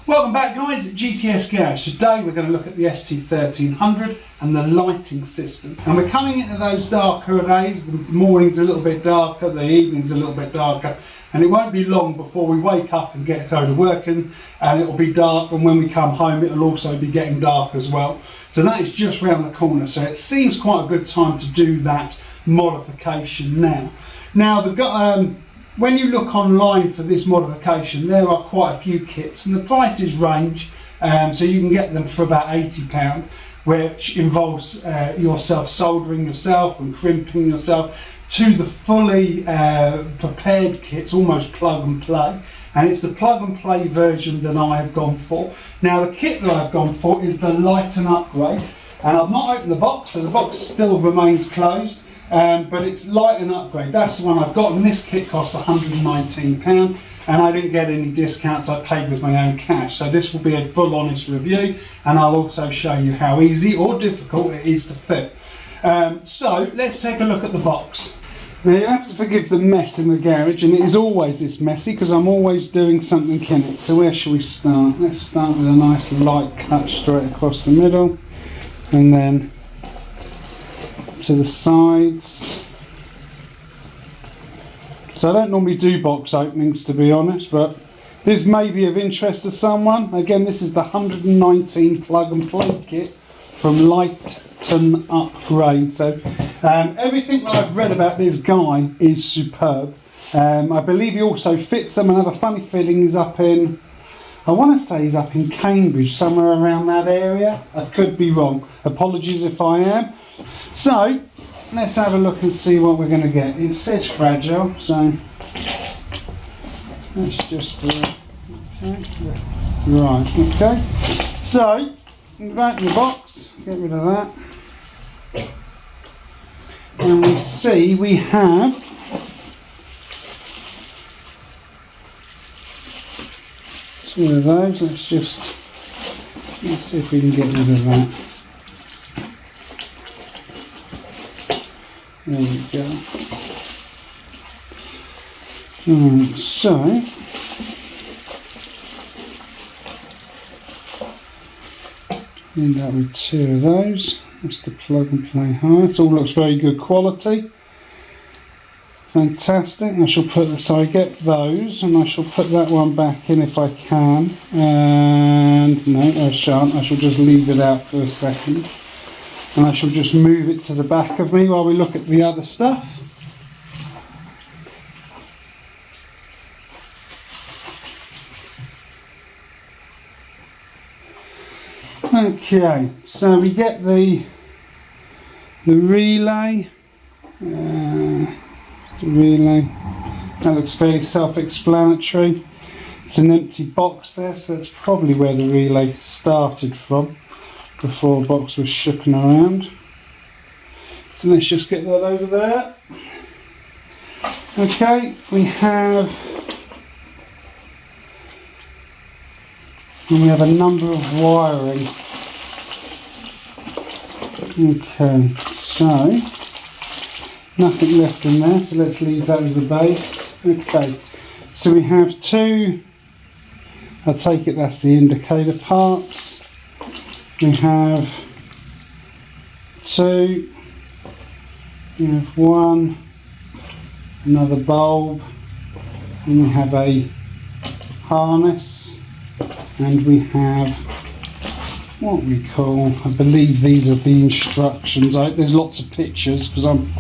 Welcome back guys at GTS Garage. Today we're going to look at the ST1300 and the lighting system. And we're coming into those darker days. The morning's a little bit darker, the evening's a little bit darker, and it won't be long before we wake up and get to working and it'll be dark, and when we come home it'll also be getting dark as well. So that is just round the corner, so it seems quite a good time to do that modification now. Now when you look online for this modification, there are quite a few kits and the prices range, so you can get them for about £80, which involves yourself soldering yourself and crimping yourself, to the fully prepared kits, almost plug and play. And it's the plug and play version that I have gone for. Now the kit that I've gone for is the LightenUpgrade, and I've not opened the box, so the box still remains closed. But it's LightenUpgrade, that's the one I've got, and this kit cost £119, and I didn't get any discounts, I paid with my own cash. So this will be a full honest review, and I'll also show you how easy or difficult it is to fit. So let's take a look at the box. Now you have to forgive the mess in the garage, and it is always this messy because I'm always doing something in it. So where shall we start? Let's start with a nice light cut straight across the middle, and then to the sides. So I don't normally do box openings, to be honest, but this may be of interest to someone. Again, this is the 119 plug and play kit from LightenUpgrade. So everything that I've read about this guy is superb. I believe he also fits them, and I have a funny feeling he's up in, I want to say he's up in Cambridge, somewhere around that area. I could be wrong, apologies if I am. So let's have a look and see what we're going to get. It says fragile, so let's just right, okay. So back in the box, get rid of that, and we see we have two of those. Let's see if we can get rid of that. There we go. So end up with two of those. That's the plug and play high. It all looks very good quality. Fantastic. I shall put, so I get those, and I shall put that one back in if I can. And no, I shan't. I shall just leave it out for a second. And I shall just move it to the back of me while we look at the other stuff. Okay, so we get the relay. The relay. That looks fairly self-explanatory. It's an empty box there, so that's probably where the relay started from, before the box was shooken around. So let's just get that over there. Okay, we have a number of wiring. Okay, so nothing left in there, so let's leave that as a base. Okay, so we have two, I take it that's the indicator parts. We have two, we have one, another bulb, and we have a harness, and we have what we call, I believe these are the instructions. There's lots of pictures because I'm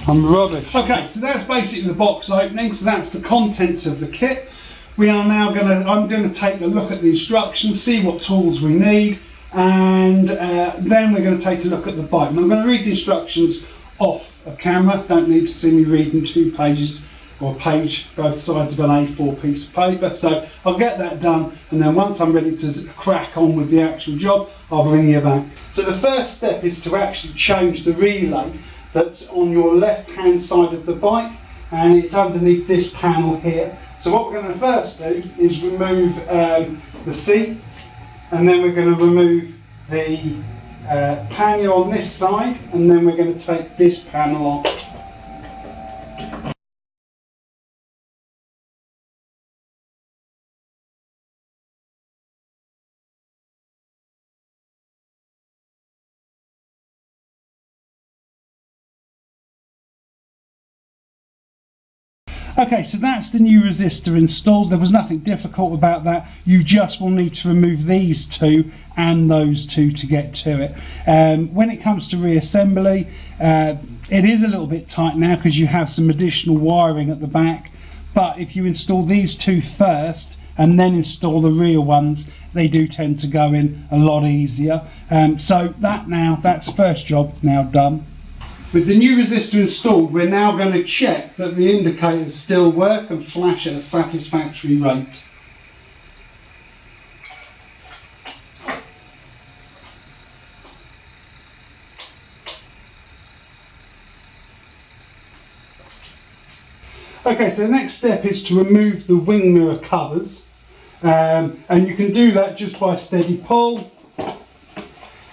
rubbish. Okay, so that's basically the box opening, so that's the contents of the kit. We are now I'm going to take a look at the instructions, see what tools we need, and then we're going to take a look at the bike. And I'm going to read the instructions off of camera. Don't need to see me reading 2 pages or a page, both sides of an A4 piece of paper. So I'll get that done, and then once I'm ready to crack on with the actual job, I'll bring you back. So the first step is to actually change the relay that's on your left hand side of the bike, and it's underneath this panel here. So what we're going to first do is remove the seat, and then we're going to remove the panel on this side, and then we're going to take this panel off. Okay, so that's the new resistor installed. There was nothing difficult about that. You just will need to remove these two and those two to get to it. When it comes to reassembly, it is a little bit tight now because you have some additional wiring at the back, but if you install these two first and then install the rear ones, they do tend to go in a lot easier. So that's first job now done. With the new resistor installed, we're now going to check that the indicators still work and flash at a satisfactory rate. Okay, so the next step is to remove the wing mirror covers, and you can do that just by steady pull,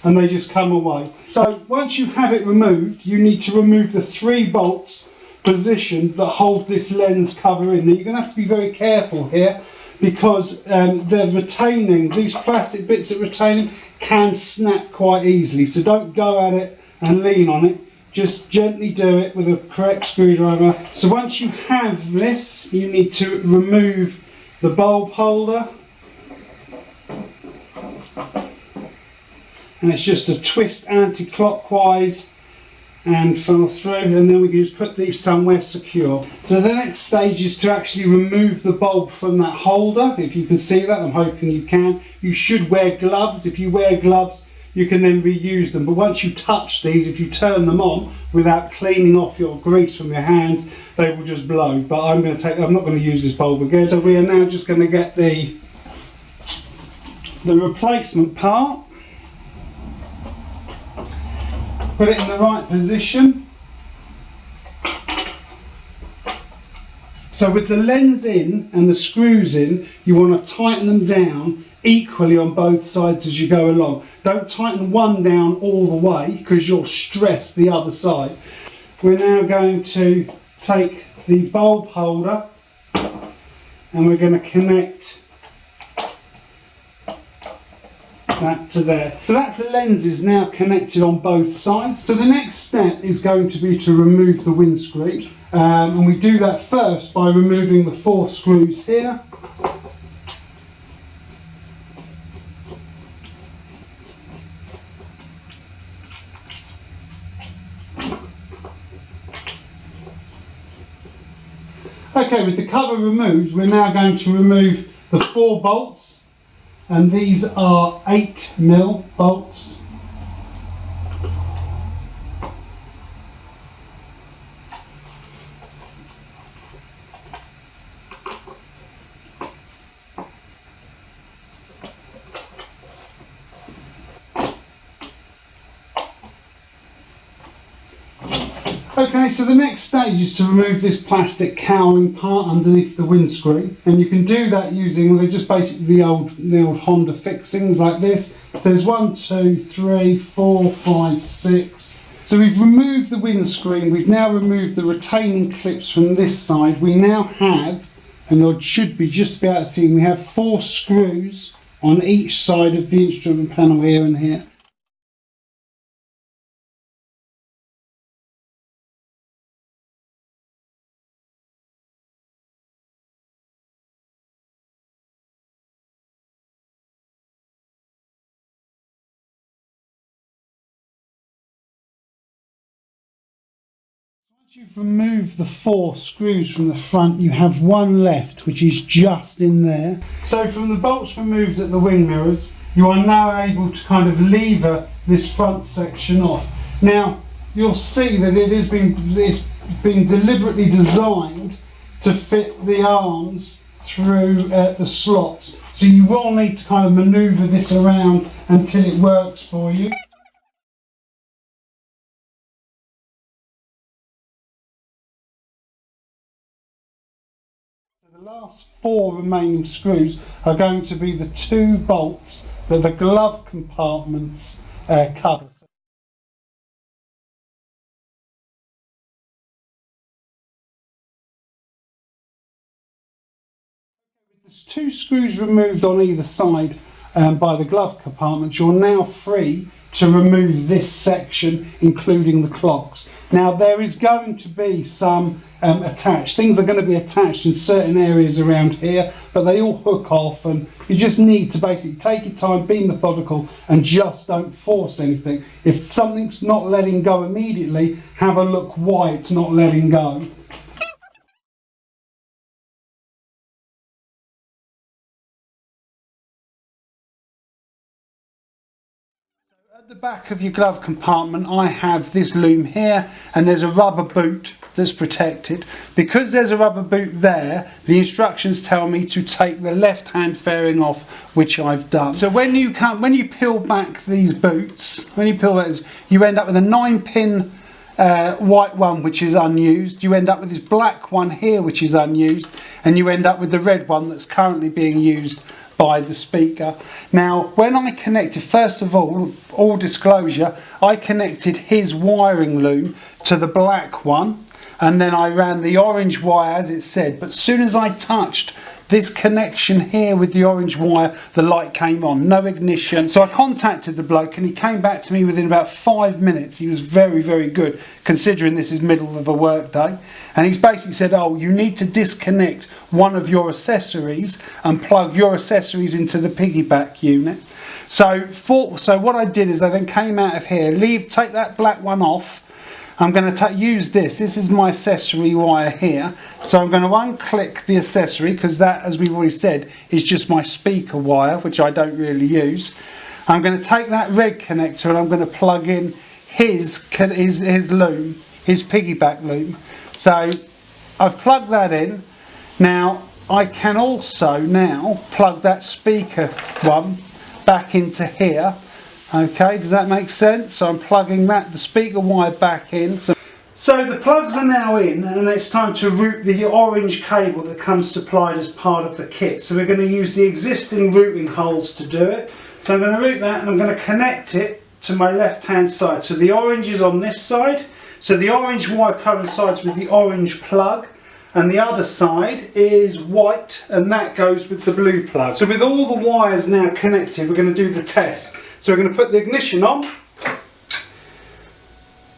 and they just come away. So once you have it removed, you need to remove the 3 bolts positioned that hold this lens cover in. Now you're going to have to be very careful here because they're retaining, these plastic bits that retaining can snap quite easily. So don't go at it and lean on it. Just gently do it with a correct screwdriver. So once you have this, you need to remove the bulb holder. And it's just a twist anti-clockwise and funnel through, and then we can just put these somewhere secure. So the next stage is to actually remove the bulb from that holder. If you can see that, I'm hoping you can. You should wear gloves. If you wear gloves, you can then reuse them. But once you touch these, if you turn them on without cleaning off your grease from your hands, they will just blow. But I'm not going to use this bulb again. So we are now just going to get the replacement part. Put it in the right position. So with the lens in and the screws in, you want to tighten them down equally on both sides as you go along. Don't tighten one down all the way because you'll stress the other side. We're now going to take the bulb holder and we're going to connect that to there. So that's the lenses now connected on both sides. So the next step is going to be to remove the windscreen, and we do that first by removing the 4 screws here. Okay, with the cover removed, we're now going to remove the 4 bolts. And these are 8mm bolts. Okay, so the next stage is to remove this plastic cowling part underneath the windscreen, and you can do that using, they're just basically the old Honda fixings like this. So there's 1, 2, 3, 4, 5, 6. So we've removed the windscreen, we've now removed the retaining clips from this side. We now have, and you should be just about to see, we have 4 screws on each side of the instrument panel here and here. Once you've removed the 4 screws from the front, you have 1 left, which is just in there. So from the bolts removed at the wing mirrors, you are now able to kind of lever this front section off. Now, you'll see that it's been deliberately designed to fit the arms through the slots. So you will need to kind of maneuver this around until it works for you. The last 4 remaining screws are going to be the 2 bolts that the glove compartments cover. There's 2 screws removed on either side. by the glove compartment, you're now free to remove this section, including the clocks. Now there is going to be some attached, things are going to be attached in certain areas around here, but they all hook off, and you just need to basically take your time, be methodical, and just don't force anything. If something's not letting go immediately, have a look why it's not letting go. At the back of your glove compartment, I have this loom here, and there's a rubber boot that's protected. Because there's a rubber boot there, the instructions tell me to take the left hand fairing off, which I've done. So when you peel back these boots, you end up with a 9-pin white one which is unused, you end up with this black one here which is unused, and you end up with the red one that's currently being used by the speaker. Now when I connected, first of all disclosure, I connected his wiring loom to the black one, and then I ran the orange wire as it said, but as soon as I touched this connection here with the orange wire, the light came on, no ignition. So I contacted the bloke and he came back to me within about 5 minutes. He was very, very good considering this is middle of a work day. And he's basically said, oh, you need to disconnect one of your accessories and plug your accessories into the piggyback unit. So what I did is I then came out of here, take that black one off. I'm going to use this is my accessory wire here, so I'm going to unclick the accessory, because that, as we've already said, is just my speaker wire, which I don't really use. I'm going to take that red connector and I'm going to plug in his loom, his piggyback loom. So I've plugged that in. Now I can also now plug that speaker one back into here. Okay, does that make sense? So I'm plugging the speaker wire back in. So the plugs are now in, and it's time to route the orange cable that comes supplied as part of the kit. So we're going to use the existing routing holes to do it. So I'm going to route that, and I'm going to connect it to my left hand side. So the orange is on this side. So the orange wire coincides with the orange plug, and the other side is white, and that goes with the blue plug. So with all the wires now connected, we're going to do the test. So we're going to put the ignition on,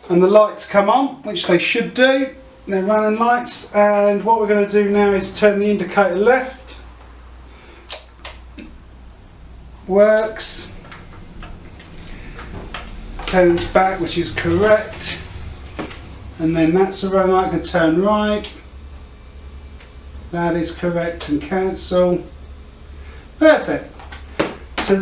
and the lights come on, which they should do. They're running lights, and what we're going to do now is turn the indicator left. Works. Turns back, which is correct. And then that's the run light, can turn right. That is correct, and cancel. Perfect. So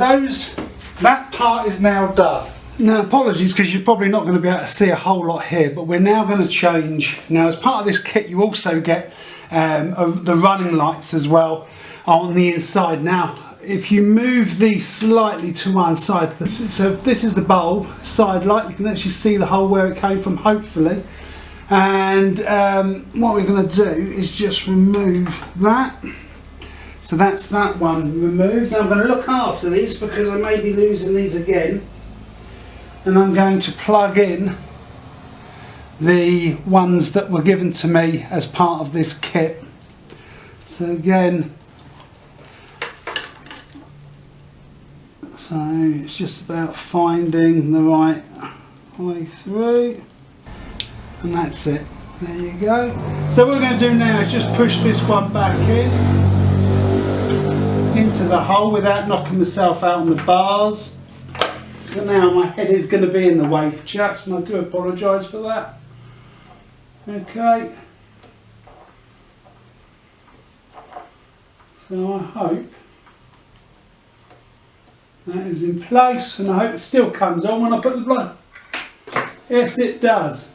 that part is now done. Now apologies, because you're probably not going to be able to see a whole lot here, but we're now going to change. Now as part of this kit you also get the running lights as well on the inside. Now if you move these slightly to one side, so this is the bulb side light, you can actually see the hole where it came from, hopefully. And what we're going to do is just remove that. So that's that one removed. Now I'm going to look after these because I may be losing these again. And I'm going to plug in the ones that were given to me as part of this kit. So again, so it's just about finding the right way through. And that's it. There you go. So what we're going to do now is just push this one back into the hole without knocking myself out on the bars. But now my head is going to be in the way, chaps, and I do apologise for that. Okay. So I hope that is in place, and I hope it still comes on when I put the blood. Yes, it does.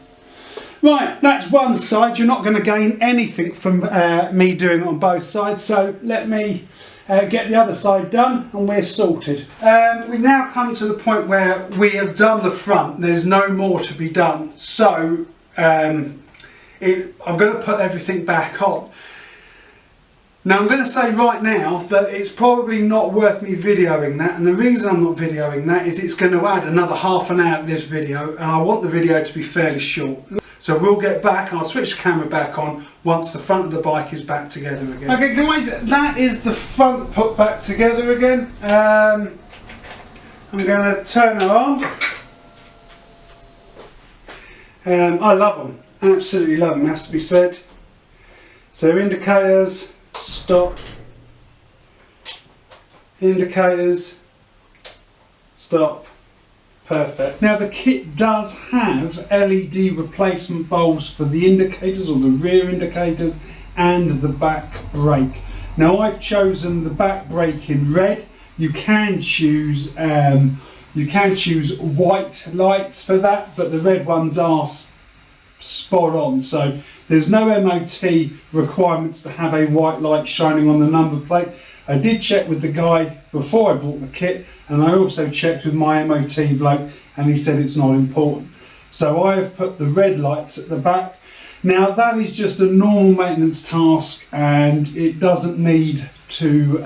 Right, that's one side. You're not going to gain anything from me doing it on both sides, so let me get the other side done and we're sorted. We now come to the point where we have done the front. There's no more to be done, so I'm going to put everything back on. Now I'm going to say right now that it's probably not worth me videoing that, and the reason I'm not videoing that is it's going to add another half an hour to this video, and I want the video to be fairly short. So we'll get back and I'll switch the camera back on once the front of the bike is back together again. Okay guys, that is the front put back together again. I'm going to turn her on. I love them, absolutely love them, has to be said. So indicators, stop, indicators, stop, perfect. Now the kit does have LED replacement bulbs for the indicators, or the rear indicators, and the back brake. Now I've chosen the back brake in red. You can choose white lights for that, but the red ones are spot on. So there's no MOT requirements to have a white light shining on the number plate. I did check with the guy before I bought the kit, and I also checked with my MOT bloke, and he said it's not important. So I have put the red lights at the back. Now that is just a normal maintenance task, and it doesn't need to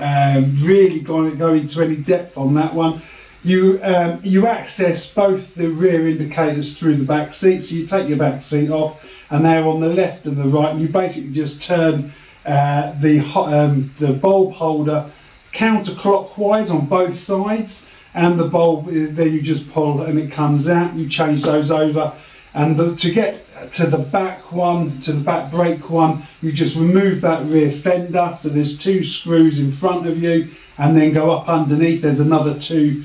really go into any depth on that one. You access both the rear indicators through the back seat, so you take your back seat off and they're on the left and the right, and you basically just turn the bulb holder counterclockwise on both sides, and the bulb is, then you just pull and it comes out. You change those over, and to get to the back one, to the back brake one, you just remove that rear fender. So there's two screws in front of you, and then go up underneath. There's another two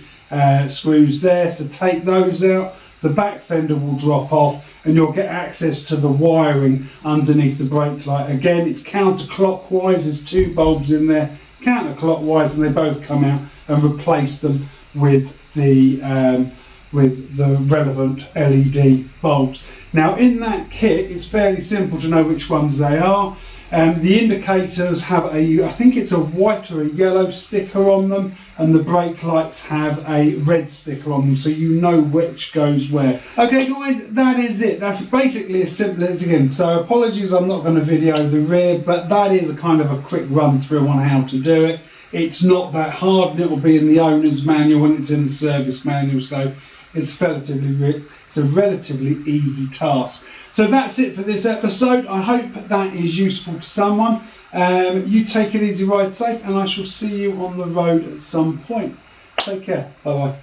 screws there, so take those out. The back fender will drop off, and you'll get access to the wiring underneath the brake light. Again, it's counterclockwise. There's two bulbs in there counterclockwise, and they both come out, and replace them with the relevant LED bulbs. Now in that kit, it's fairly simple to know which ones they are. The indicators have I think it's a white or a yellow sticker on them, and the brake lights have a red sticker on them, so you know which goes where. Okay guys, that is it. That's basically as simple as, again, so apologies I'm not going to video the rear, but that is a kind of a quick run through on how to do it. It's not that hard, and it will be in the owner's manual and it's in the service manual, so it's a relatively easy task. So that's it for this episode. I hope that is useful to someone. You take it easy, ride safe, and I shall see you on the road at some point. Take care. Bye bye.